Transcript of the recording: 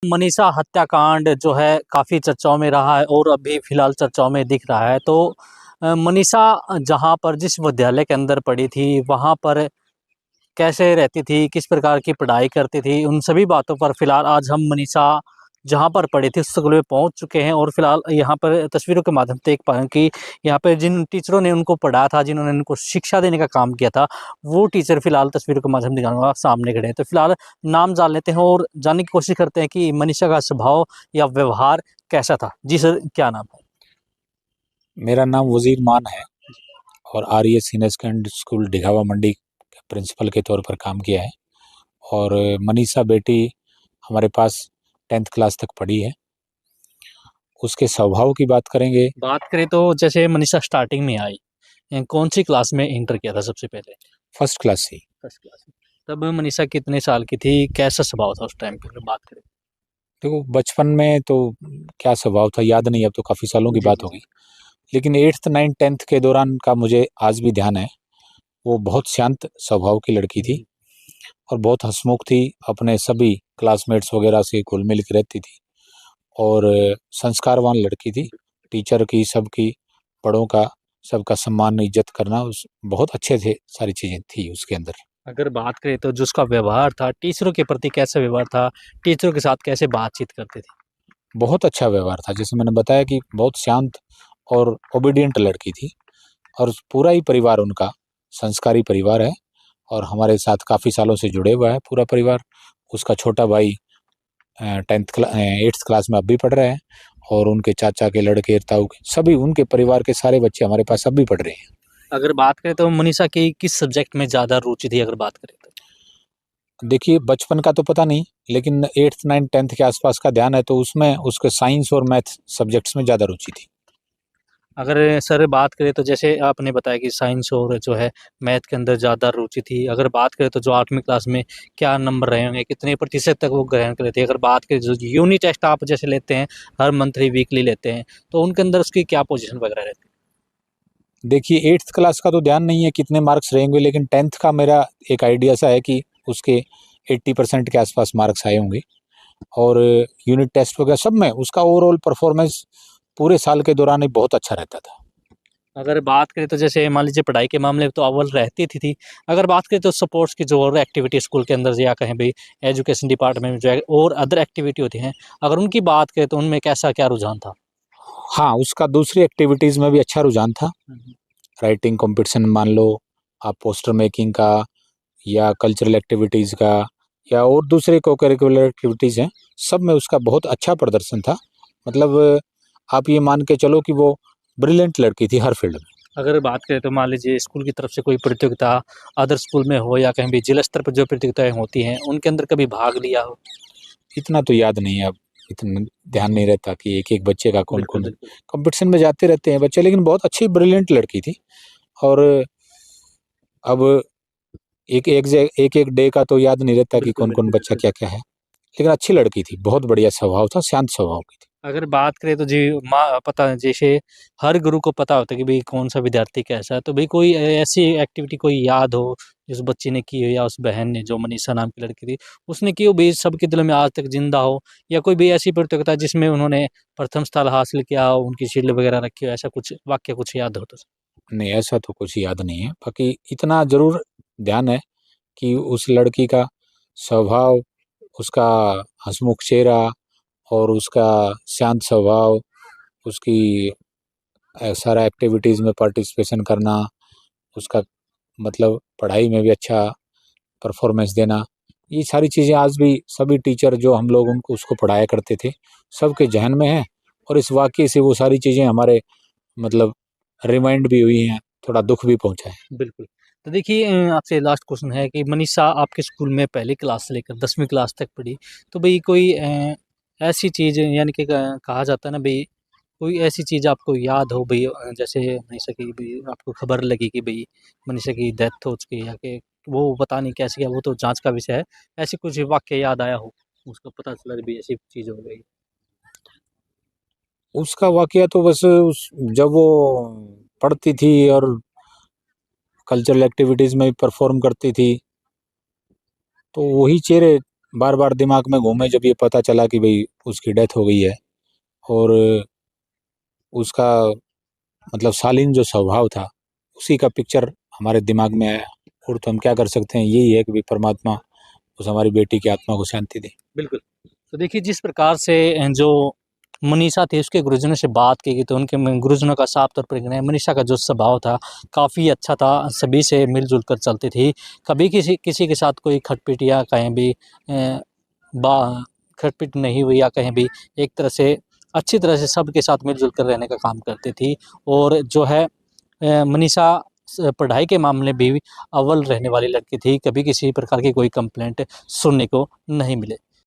मनीषा हत्याकांड जो है काफ़ी चर्चाओं में रहा है और अभी फ़िलहाल चर्चाओं में दिख रहा है। तो मनीषा जहाँ पर जिस विद्यालय के अंदर पढ़ी थी, वहाँ पर कैसे रहती थी, किस प्रकार की पढ़ाई करती थी, उन सभी बातों पर फ़िलहाल आज हम मनीषा जहाँ पर पढ़ी थी उस स्कूल में पहुँच चुके हैं और फ़िलहाल यहाँ पर तस्वीरों के माध्यम से देख पा रहे हैं कि यहाँ पे जिन टीचरों ने उनको पढ़ाया था, जिन्होंने उनको शिक्षा देने का काम किया था, वो टीचर फ़िलहाल तस्वीरों के माध्यम से दिखाऊँगा सामने खड़े हैं। तो फ़िलहाल नाम जान लेते हैं और जानने की कोशिश करते हैं कि मनीषा का स्वभाव या व्यवहार कैसा था? जी सर, क्या नाम है? मेरा नाम वज़ीर मान है और आर्य सीनियर सेकेंडरी स्कूल डिघावा मंडी के प्रिंसिपल के तौर पर काम किया है। और मनीषा बेटी हमारे पास 10th क्लास तक पढ़ी है। उसके स्वभाव की बात करेंगे। बात करें तो जैसे मनीषा स्टार्टिंग में आई, कौन-सी क्लास में एंटर किया था सबसे पहले? फर्स्ट क्लास से ही। फर्स्ट क्लास में। तब मनीषा कितने साल की थी? कैसा स्वभाव था उस टाइम पे अगर बात करें? देखो, बचपन में तो क्या स्वभाव था याद नहीं, अब तो काफ़ी सालों की जी, बात जी, हो जी। गई। लेकिन 8th 9th 10th के दौरान का मुझे आज भी ध्यान है। वो बहुत शांत स्वभाव की लड़की थी जी। और बहुत हँसमुख थी। अपने सभी क्लासमेट्स वगैरह से घुल-मिल के रहती थी और संस्कारवान लड़की थी। टीचर की, सबकी, बड़ों का, सबका सम्मान, इज़्ज़त करना उस बहुत अच्छे थे, सारी चीज़ें थी उसके अंदर। अगर बात करें तो जो उसका व्यवहार था, टीचरों के प्रति कैसा व्यवहार था? टीचरों के साथ कैसे बातचीत करते थे? बहुत अच्छा व्यवहार था, जैसे मैंने बताया कि बहुत शांत और ओबीडिएंट लड़की थी और पूरा ही परिवार उनका संस्कारी परिवार है और हमारे साथ काफ़ी सालों से जुड़े हुआ है पूरा परिवार। उसका छोटा भाई 8th क्लास में अब भी पढ़ रहे हैं और उनके चाचा के लड़के, ताऊ के, सभी उनके परिवार के सारे बच्चे हमारे पास अब भी पढ़ रहे हैं। अगर बात करें तो मनीषा की किस सब्जेक्ट में ज़्यादा रुचि थी अगर बात करें तो? देखिए, बचपन का तो पता नहीं, लेकिन 8th 9th 10th के आसपास का ध्यान है तो उसमें उसके साइंस और मैथ सब्जेक्ट्स में ज़्यादा रुचि थी। अगर सर बात करें तो जैसे आपने बताया कि साइंस और जो है मैथ के अंदर ज़्यादा रुचि थी। अगर बात करें तो जो 8वीं क्लास में क्या नंबर रहे होंगे? कितने प्रतिशत तक वो ग्रहण कर लेते हैं? अगर बात करें जो यूनिट टेस्ट आप जैसे लेते हैं, हर मंथली, वीकली लेते हैं, तो उनके अंदर उसकी क्या पोज़ीशन वगैरह रहती है? देखिए, 8th क्लास का तो ध्यान नहीं है कितने मार्क्स रहेंगे, लेकिन 10th का मेरा एक आइडिया सा है कि उसके 80% के आसपास मार्क्स आए होंगे और यूनिट टेस्ट वगैरह सब में उसका ओवरऑल परफॉर्मेंस पूरे साल के दौरान ही बहुत अच्छा रहता था। अगर बात करें तो जैसे मान लीजिए पढ़ाई के मामले में तो अव्वल रहती थी। अगर बात करें तो स्पोर्ट्स की जो और एक्टिविटी स्कूल के अंदर या कहें भई एजुकेशन डिपार्टमेंट में जो है और अदर एक्टिविटी होती हैं, अगर उनकी बात करें तो उनमें कैसा क्या रुझान था? हाँ, उसका दूसरी एक्टिविटीज़ में भी अच्छा रुझान था। हुँ, हुँ। राइटिंग कॉम्पिटिशन मान लो, आप पोस्टर मेकिंग का या कल्चरल एक्टिविटीज़ का या और दूसरे को-करिकुलर एक्टिविटीज़ हैं, सब में उसका बहुत अच्छा प्रदर्शन था। मतलब आप ये मान के चलो कि वो ब्रिलिएंट लड़की थी हर फील्ड में। अगर बात करें तो मान लीजिए स्कूल की तरफ से कोई प्रतियोगिता अदर स्कूल में हो या कहीं भी जिला स्तर पर जो प्रतियोगिताएँ होती हैं, उनके अंदर कभी भाग लिया हो? इतना तो याद नहीं है अब, इतना ध्यान नहीं रहता कि एक-एक बच्चे का बिल्कुल, कौन-कौन बिल्कुल। कॉम्पिटिशन में जाते रहते हैं बच्चे, लेकिन बहुत अच्छी ब्रिलिएंट लड़की थी और अब एक-एक डे का तो याद नहीं रहता कि बिल्कुल, कौन-कौन बिल्कुल, बच्चा बिल्कुल। क्या-क्या है। लेकिन अच्छी लड़की थी, बहुत बढ़िया स्वभाव था, शांत स्वभाव की थी। अगर बात करें तो जी पता है जैसे हर गुरु को पता होता है कि भई कौन-सा विद्यार्थी कैसा है, तो भई कोई ऐसी एक्टिविटी कोई याद हो, जिस बच्चे ने की हो या उस बहन ने जो मनीषा नाम की लड़की थी, उसने की हो भई सबके दिलों में आज तक ज़िंदा हो या कोई भी ऐसी प्रतियोगिता जिसमें उन्होंने प्रथम स्थान हासिल किया हो, उनकी शील्ड वगैरह रखी हो, ऐसा कुछ वाक़या कुछ याद हो तो? नहीं, ऐसा तो कुछ याद नहीं है, बाकी इतना ज़रूर ध्यान है कि उस लड़की का स्वभाव, उसका हँसमुख चेहरा और उसका शांत स्वभाव, उसकी सारा एक्टिविटीज़ में पार्टिसिपेशन करना, उसका मतलब पढ़ाई में भी अच्छा परफॉर्मेंस देना, ये सारी चीज़ें आज भी सभी टीचर जो हम लोग उनको उसको पढ़ाया करते थे, सबके ज़हन में है और इस वाक़ये से वो सारी चीज़ें हमारे मतलब रिमाइंड भी हुई हैं, थोड़ा दुःख भी पहुँचा है। बिल्कुल। तो देखिए आपसे लास्ट क्वेश्चन है कि मनीषा आपके स्कूल में पहली क्लास से लेकर 10वीं क्लास तक पढ़ी, तो भई कोई ऐसी चीज़ यानी कि कहा जाता है ना भई कोई ऐसी चीज़ आपको याद हो भई जैसे मनीषा की भई आपको खबर लगी कि भई मनीषा की डेथ हो चुकी है या कि वो पता नहीं कैसे क्या वो तो जाँच का विषय है। ऐसी कुछ वाक़या याद आया हो, उसको पता चला कि भई ऐसी चीज़ हो गई? उसका वाक़या तो बस उस जब वो पढ़ती थी और कल्चरल एक्टिविटीज़ में परफ़ॉर्म करती थी, तो वही चेहरे बार बार दिमाग में घूमे जब ये पता चला कि भाई उसकी डेथ हो गई है। और उसका मतलब शालीन जो स्वभाव था उसी का पिक्चर हमारे दिमाग में आया। और तो हम क्या कर सकते हैं, यही है कि भाई परमात्मा उस हमारी बेटी की आत्मा को शांति दे। बिल्कुल। तो देखिए जिस प्रकार से जो मनीषा थी उसके गुरुजनों से बात की गई तो उनके गुरुजनों का साफ तौर पर कहना है मनीषा का जो स्वभाव था काफ़ी अच्छा था, सभी से मिलजुल कर चलती थी, कभी किसी किसी के साथ कोई खटपट या कहीं भी बा खटपट नहीं हुई या कहीं भी एक तरह से अच्छी तरह से सबके साथ मिलजुल कर रहने का काम करती थी। और जो है मनीषा पढ़ाई के मामले भी अव्वल रहने वाली लड़की थी, कभी किसी प्रकार की कोई कंप्लेंट सुनने को नहीं मिले।